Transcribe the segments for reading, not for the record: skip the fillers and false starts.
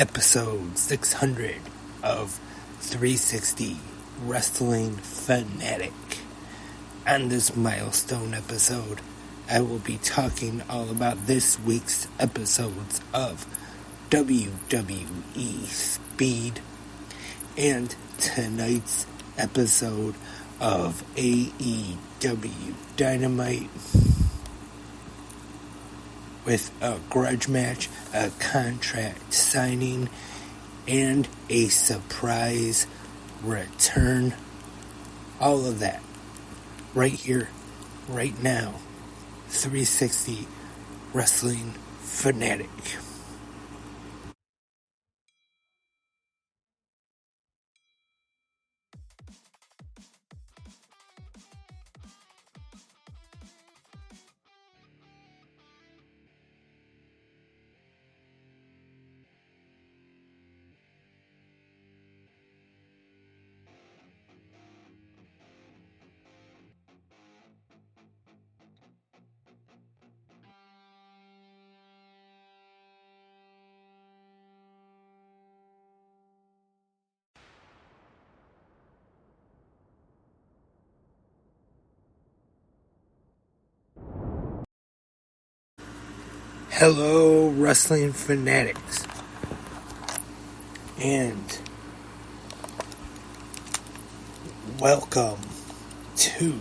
episode 600 of 360 Wrestling Fanatic. On this milestone episode, I will be talking all about this week's episodes of WWE Speed and tonight's episode of AEW Dynamite, with a grudge match, a contract signing, and a surprise return. All of that right here, right now. 360 Wrestling Fanatic. Hello, Wrestling Fanatics, and welcome to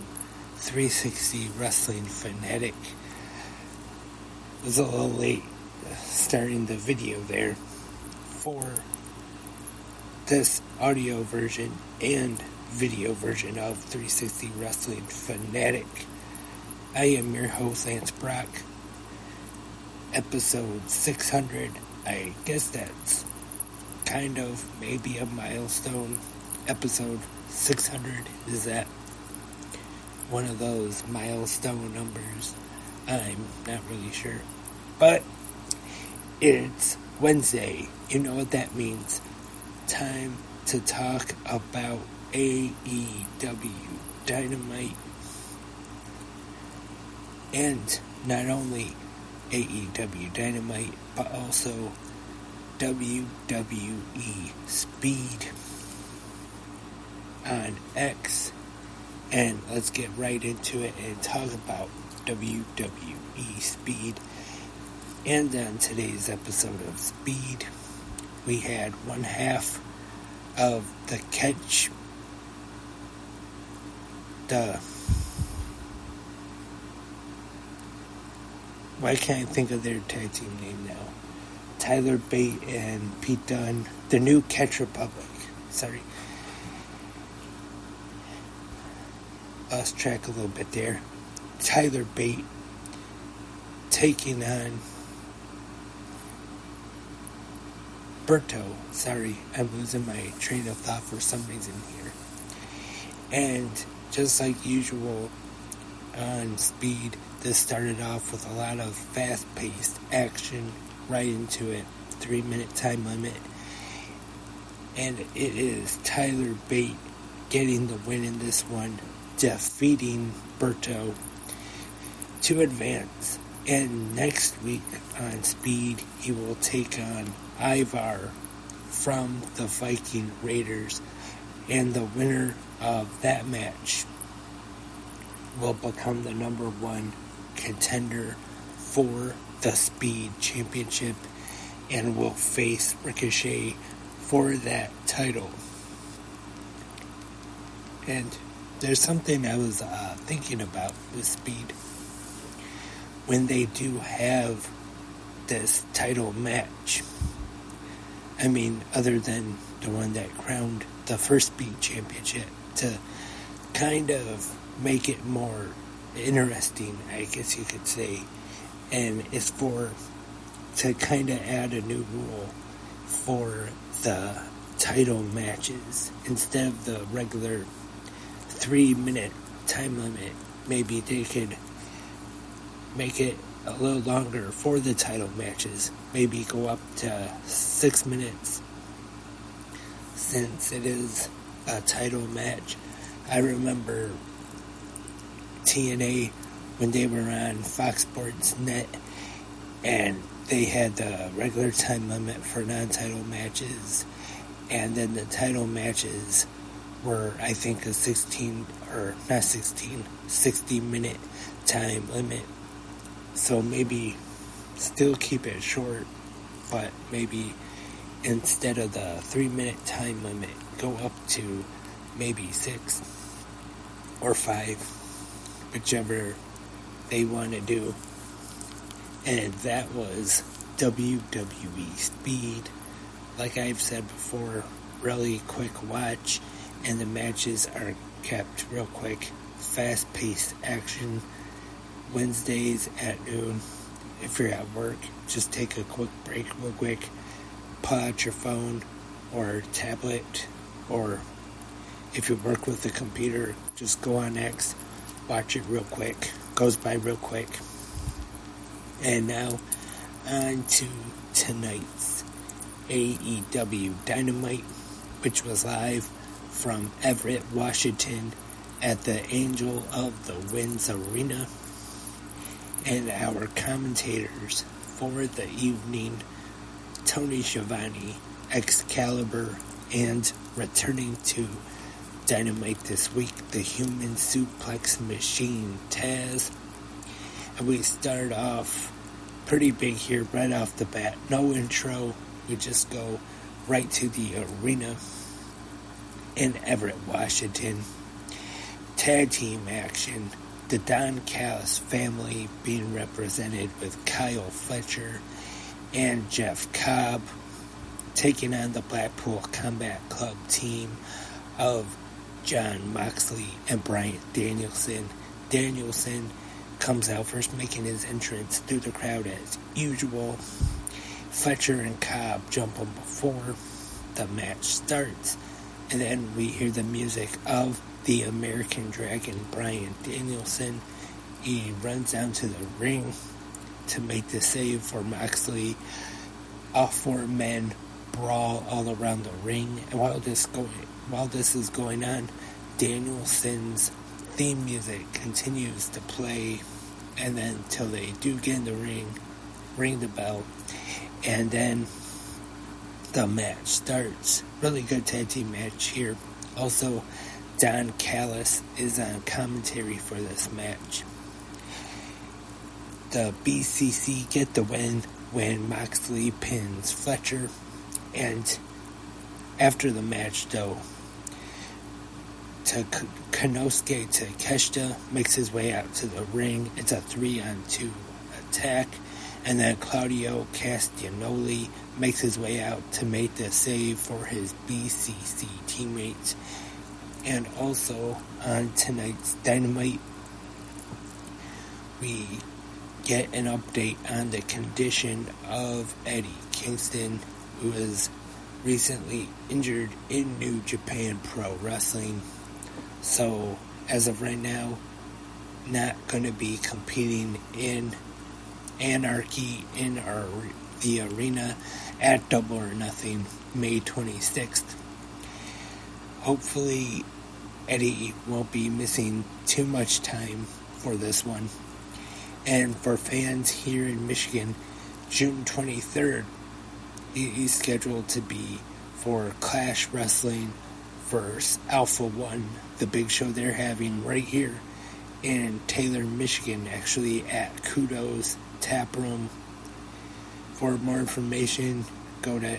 360 Wrestling Fanatic. It was a little late starting the video there for this audio version and video version of 360 Wrestling Fanatic. I am your host, Lance Brock. Episode 600, I guess that's kind of maybe a milestone. Episode 600, is that one of those milestone numbers? I'm not really sure. But it's Wednesday. You know what that means. Time to talk about AEW Dynamite. And not only AEW Dynamite, but also WWE Speed on X. And let's get right into it and talk about WWE Speed. And on today's episode of Speed, we had one half of the catch, why can't I think of their tag team name now? Tyler Bate and Pete Dunne. The new Catch Republic. Sorry. Lost track a little bit there. Tyler Bate taking on Berto. Sorry, I'm losing my train of thought for some reason here. And just like usual on Speed, this started off with a lot of fast-paced action right into it. 3-minute time limit. And it is Tyler Bate getting the win in this one, defeating Berto to advance. And next week on Speed, he will take on Ivar from the Viking Raiders. And the winner of that match will become the number one contender for the Speed Championship and will face Ricochet for that title. And there's something I was thinking about with Speed. When they do have this title match, I mean, other than the one that crowned the first Speed Championship, to kind of make it more interesting, I guess you could say, and it's to kind of add a new rule for the title matches. Instead of the regular 3-minute time limit, maybe they could make it a little longer for the title matches, maybe go up to 6 minutes, since it is a title match. I remember TNA when they were on Fox Sports Net, and they had the regular time limit for non-title matches, and then the title matches were, I think, a 60-minute time limit. So maybe still keep it short, but maybe instead of the 3-minute time limit, go up to maybe 6 or 5, whichever they want to do. And that was WWE Speed. Like I've said before, really quick watch, and the matches are kept real quick. Fast-paced action. Wednesdays at noon. If you're at work, just take a quick break real quick. Pull out your phone or tablet, or if you work with a computer, just go on X, watch it real quick. Goes by real quick. And now, on to tonight's AEW Dynamite, which was live from Everett, Washington, at the Angel of the Winds Arena. And our commentators for the evening, Tony Schiavone, Excalibur, and returning to Dynamite this week, the Human Suplex Machine, Taz. And we start off pretty big here right off the bat. No intro. We just go right to the arena in Everett, Washington. Tag team action. The Don Callis family being represented with Kyle Fletcher and Jeff Cobb taking on the Blackpool Combat Club team of Jon Moxley and Bryan Danielson. Danielson comes out first, making his entrance through the crowd as usual. Fletcher and Cobb jump him before the match starts, and then we hear the music of the American Dragon, Bryan Danielson. He runs down to the ring to make the save for Moxley. All four men brawl all around the ring, and while this is going on, Danielson's theme music continues to play, and then until they do get in the ring the bell, and then the match starts. Really good tag team match here. Also, Don Callis is on commentary for this match. The BCC get the win when Moxley pins Fletcher, and after the match, though, Konosuke Takeshita makes his way out to the ring. It's a 3-on-2 attack, and then Claudio Castagnoli makes his way out to make the save for his BCC teammates. And also on tonight's Dynamite, we get an update on the condition of Eddie Kingston, who was recently injured in New Japan Pro Wrestling. So, as of right now, not going to be competing in Anarchy in the arena at Double or Nothing, May 26th. Hopefully, Eddie won't be missing too much time for this one. And for fans here in Michigan, June 23rd, he's scheduled to be for Clash Wrestling versus Alpha One, the big show they're having right here in Taylor, Michigan, actually at Kudos Tap Room. For more information, go to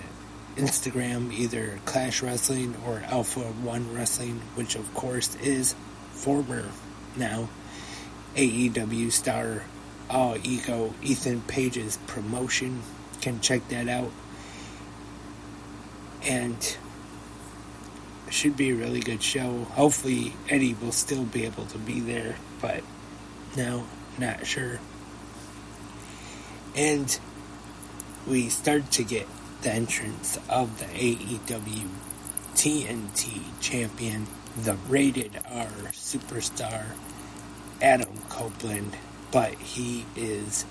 Instagram, either Clash Wrestling or Alpha One Wrestling, which of course is former now AEW star All Ego Ethan Page's promotion. Can check that out. And should be a really good show. Hopefully Eddie will still be able to be there, but no, not sure. And we start to get the entrance of the AEW TNT champion, the Rated R superstar, Adam Copeland, but he is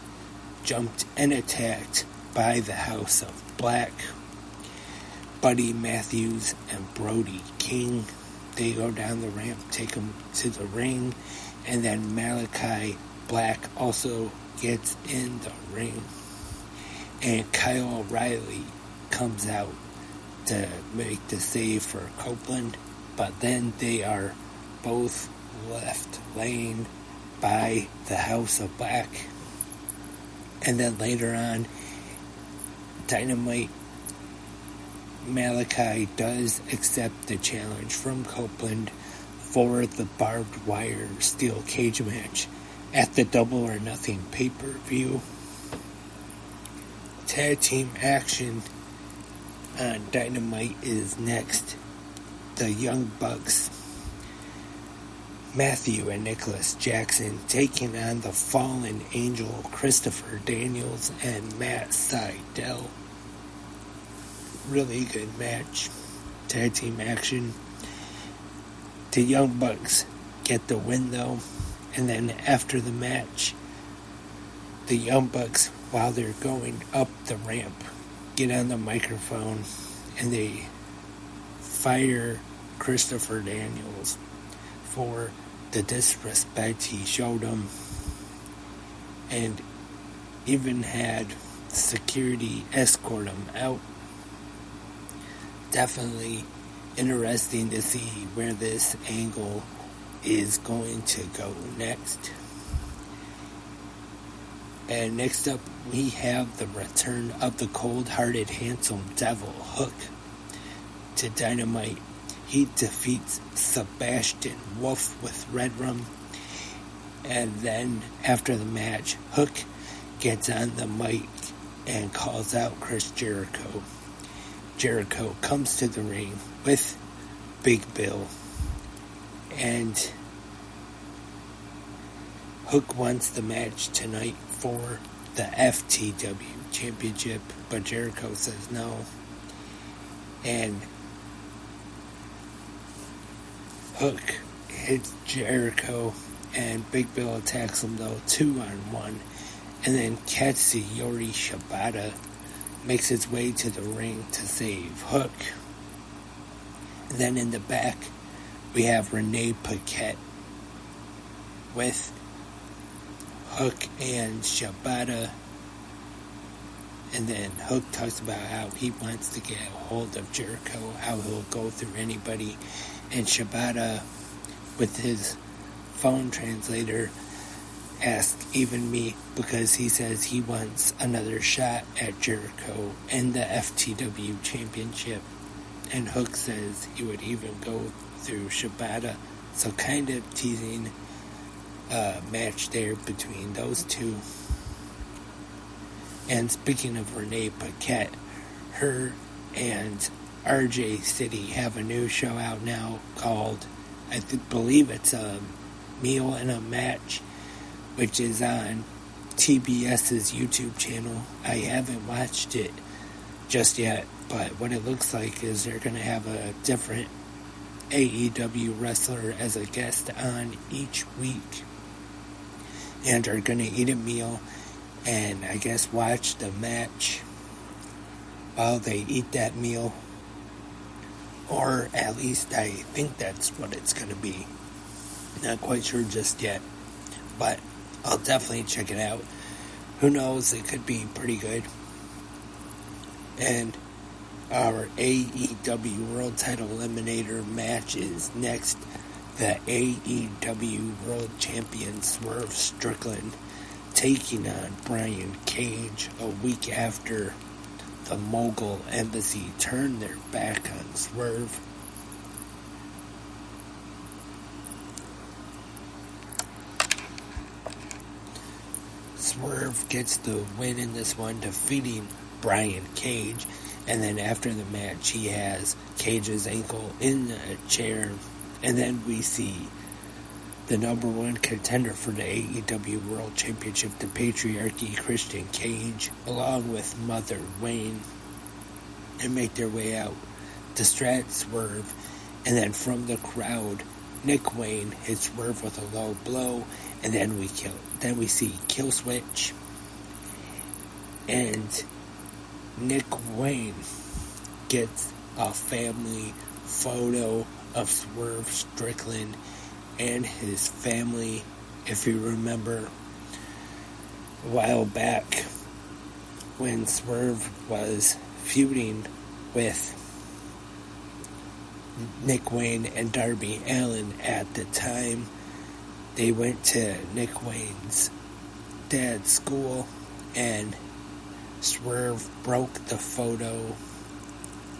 jumped and attacked by the House of Black. Buddy Matthews and Brody King, they go down the ramp, take him to the ring, and then Malachi Black also gets in the ring. and Kyle O'Reilly comes out to make the save for Copeland, but then they are both left laying by the House of Black. And then later on, Dynamite Malachi does accept the challenge from Copeland for the barbed wire steel cage match at the Double or Nothing pay-per-view. Tag team action on Dynamite is next. The Young Bucks, Matthew and Nicholas Jackson, taking on the Fallen Angel Christopher Daniels and Matt Sydal. Really good match. Tag team action. The Young Bucks get the win though, and then after the match, the Young Bucks, while they're going up the ramp, get on the microphone and they fire Christopher Daniels for the disrespect he showed them, and even had security escort him out. Definitely interesting to see where this angle is going to go next. And next up, we have the return of the cold-hearted, handsome devil, Hook, to Dynamite. He defeats Sebastian Wolf with Red Rum. And then, after the match, Hook gets on the mic and calls out Chris Jericho. Jericho comes to the ring with Big Bill. And Hook wants the match tonight for the FTW Championship, but Jericho says no. And Hook hits Jericho, and Big Bill attacks him though 2-on-1, and then Katsuyori Shibata makes his way to the ring to save Hook. And then in the back, we have Renee Paquette with Hook and Shibata. And then Hook talks about how he wants to get a hold of Jericho, how he'll go through anybody. And Shibata, with his phone translator, asks even me, because he says he wants another shot at Jericho in the FTW Championship. And Hook says he would even go through Shibata. So kind of teasing a match there between those two. And speaking of Renee Paquette, her and RJ City have a new show out now called, I believe it's a Meal and a Match, which is on TBS's YouTube channel. I haven't watched it just yet, but what it looks like is they're going to have a different AEW wrestler as a guest on each week, and are going to eat a meal and I guess watch the match while they eat that meal. Or at least I think that's what it's going to be. Not quite sure just yet, but I'll definitely check it out. Who knows, it could be pretty good. And our AEW World Title Eliminator match is next. The AEW World Champion Swerve Strickland taking on Brian Cage a week after the Mogul Embassy turned their back on Swerve. Swerve gets the win in this one, defeating Brian Cage, and then after the match he has Cage's ankle in a chair, and then we see the number one contender for the AEW World Championship, the Patriarchy, Christian Cage, along with Mother Wayne, and make their way out to strat Swerve. And then from the crowd, Nick Wayne hits Swerve with a low blow, and then we see Kill Switch, and Nick Wayne gets a family photo of Swerve Strickland and his family. If you remember a while back when Swerve was feuding with Nick Wayne and Darby Allin at the time. They went to Nick Wayne's dad's school, and Swerve broke the photo,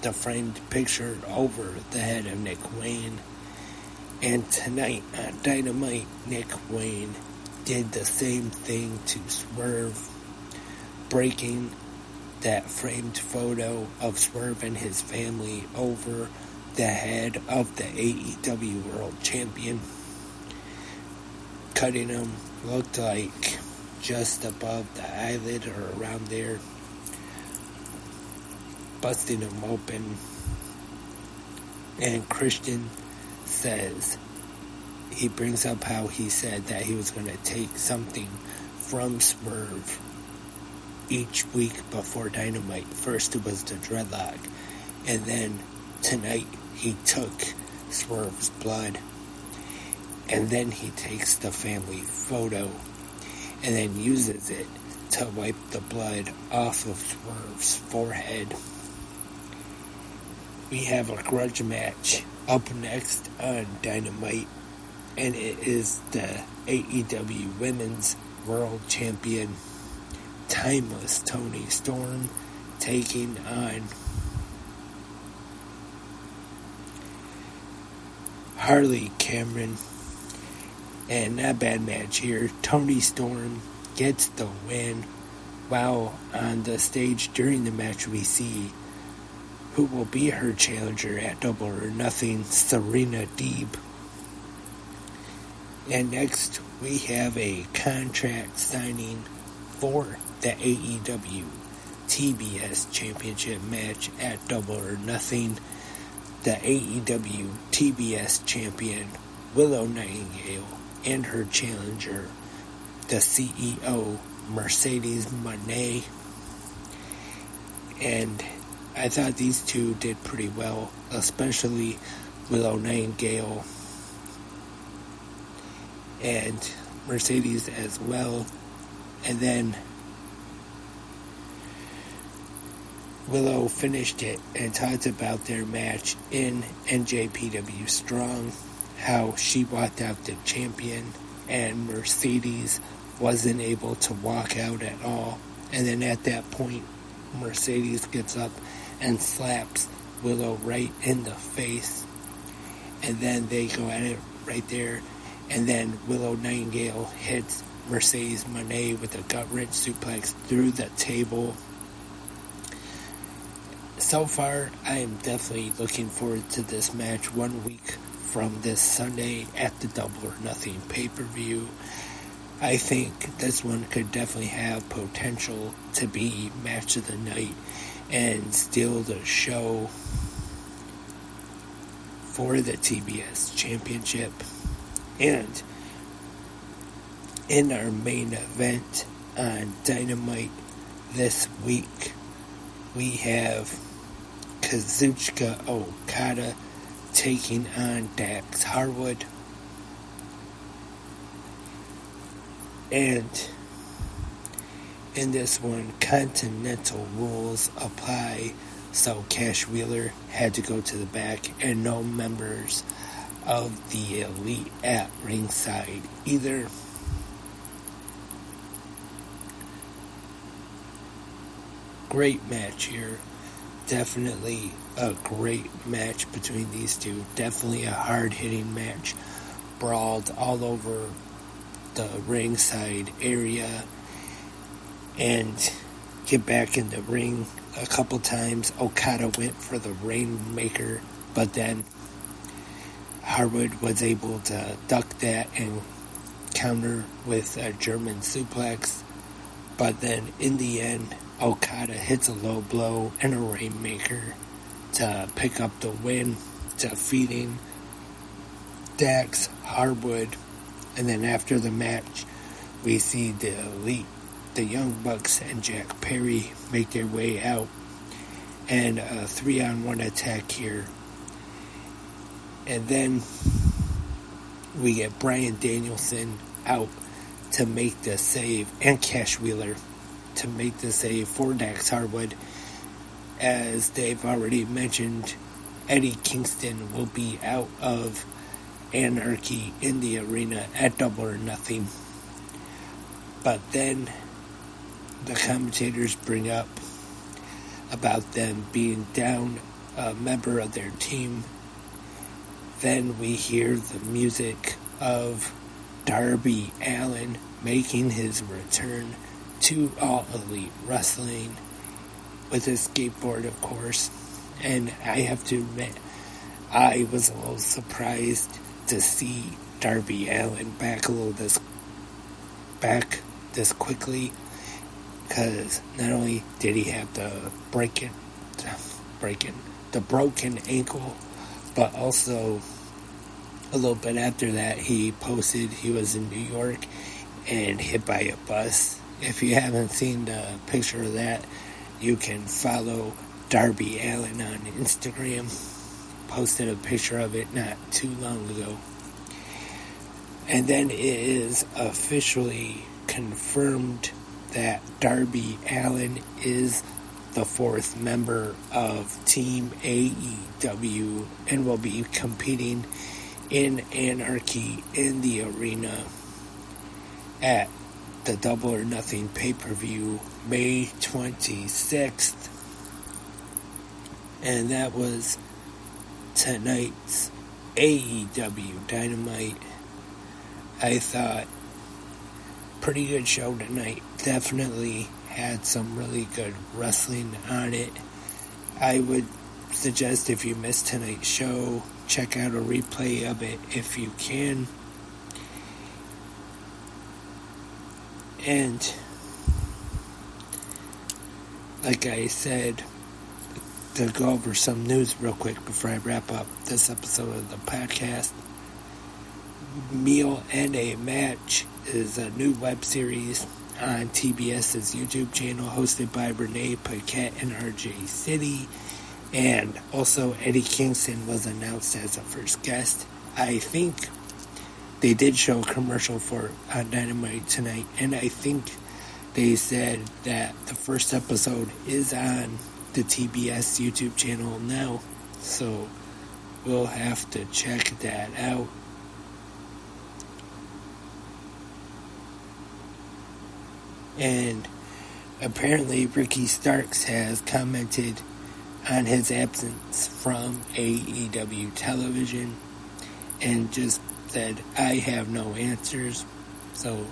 the framed picture, over the head of Nick Wayne. And tonight on Dynamite, Nick Wayne did the same thing to Swerve, breaking that framed photo of Swerve and his family over the head of the AEW World Champion, cutting him, looked like just above the eyelid or around there, busting him open. And Christian says, he brings up how he said that he was going to take something from Swerve each week before Dynamite. First it was the dreadlock, and then tonight he took Swerve's blood, and then he takes the family photo and then uses it to wipe the blood off of Swerve's forehead. We have a grudge match up next on Dynamite, and it is the AEW Women's World Champion Timeless Toni Storm taking on Harley Cameron. And not a bad match here. Toni Storm gets the win, while on the stage during the match we see who will be her challenger at Double or Nothing, Serena Deeb. And next we have a contract signing for the AEW TBS Championship match at Double or Nothing. The AEW TBS Champion Willow Nightingale and her challenger, the CEO Mercedes Moné. And I thought these two did pretty well, especially Willow Nightingale and Mercedes as well. And then Willow finished it and talked about their match in NJPW Strong, how she walked out the champion and Mercedes wasn't able to walk out at all. And then at that point, Mercedes gets up and slaps Willow right in the face. And then they go at it right there. And then Willow Nightingale hits Mercedes Moné with a gut-wrench suplex through the table. So far, I am definitely looking forward to this match 1 week from this Sunday at the Double or Nothing pay-per-view. I think this one could definitely have potential to be match of the night and steal the show for the TBS Championship. And in our main event on Dynamite this week, we have Kazuchika Okada taking on Dax Harwood. And in this one, Continental rules apply, so Cash Wheeler had to go to the back, and no members of the Elite at ringside either. Great match here. Definitely a great match between these two. Definitely a hard-hitting match. Brawled all over the ringside area and get back in the ring a couple times. Okada went for the Rainmaker, but then Harwood was able to duck that and counter with a German suplex. But then in the end, Okada hits a low blow and a Rainmaker to pick up the win, defeating Dax Harwood. And then after the match, we see the Elite, the Young Bucks, and Jack Perry make their way out. And a 3-on-1 attack here. And then we get Bryan Danielson out to make the save, and Cash Wheeler. to make this a 4-Dax hardwood, as they've already mentioned Eddie Kingston will be out of Anarchy in the Arena at Double or Nothing. But then the commentators bring up about them being down a member of their team. Then we hear the music of Darby Allin making his return to All Elite Wrestling with his skateboard, of course. And I have to admit, I was a little surprised to see Darby Allin back this quickly, because not only did he have the broken ankle, but also a little bit after that he posted he was in New York and hit by a bus. If you haven't seen the picture of that, you can follow Darby Allin on Instagram. Posted a picture of it not too long ago. And then it is officially confirmed that Darby Allin is the 4th member of Team AEW and will be competing in Anarchy in the Arena at the Double or Nothing pay-per-view May 26th. And that was tonight's AEW Dynamite. I thought pretty good show tonight. Definitely had some really good wrestling on it. I would suggest if you missed tonight's show, check out a replay of it if you can. And like I said, to go over some news real quick before I wrap up this episode of the podcast. Meal and a Match is a new web series on TBS's YouTube channel hosted by Renee Paquette and RJ City. And also Eddie Kingston was announced as a first guest. I think they did show a commercial for it on Dynamite tonight, and I think they said that the first episode is on the TBS YouTube channel now, so we'll have to check that out. And apparently Ricky Starks has commented on his absence from AEW television and just said, I have no answers, so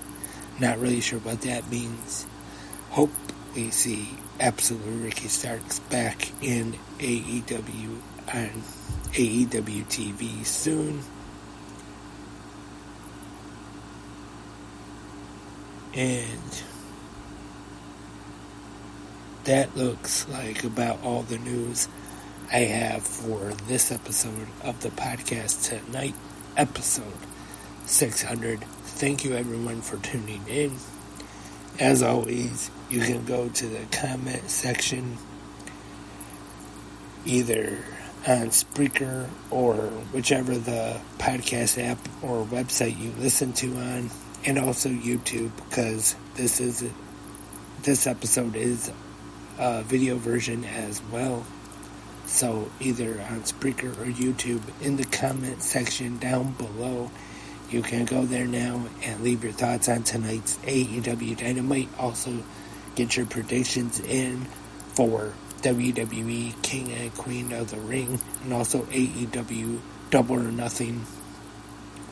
not really sure what that means. Hope we see Absolute Ricky Starks back in AEW on AEW TV soon. And that looks like about all the news I have for this episode of the podcast tonight, episode 600. Thank you everyone for tuning in. As always, you can go to the comment section either on Spreaker or whichever the podcast app or website you listen to on, and also YouTube, because this episode is a video version as well. So either on Spreaker or YouTube, in the comment section down below, you can go there now and leave your thoughts on tonight's AEW Dynamite. Also, get your predictions in for WWE King and Queen of the Ring, and also AEW Double or Nothing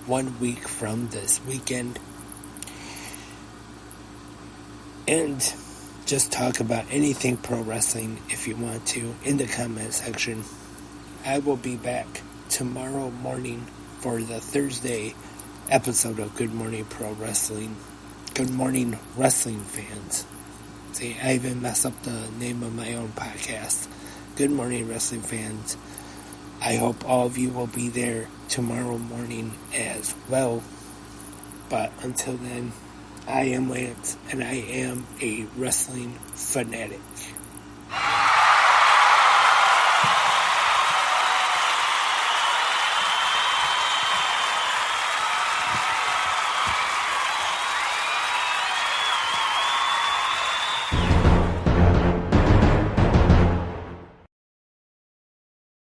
1 week from this weekend. And just talk about anything pro wrestling if you want to in the comment section. I will be back tomorrow morning for the Thursday episode of Good Morning Pro Wrestling. Good morning, wrestling fans. See, I even messed up the name of my own podcast. Good morning, wrestling fans. I hope all of you will be there tomorrow morning as well. But until then, I am Lance, and I am a wrestling fanatic.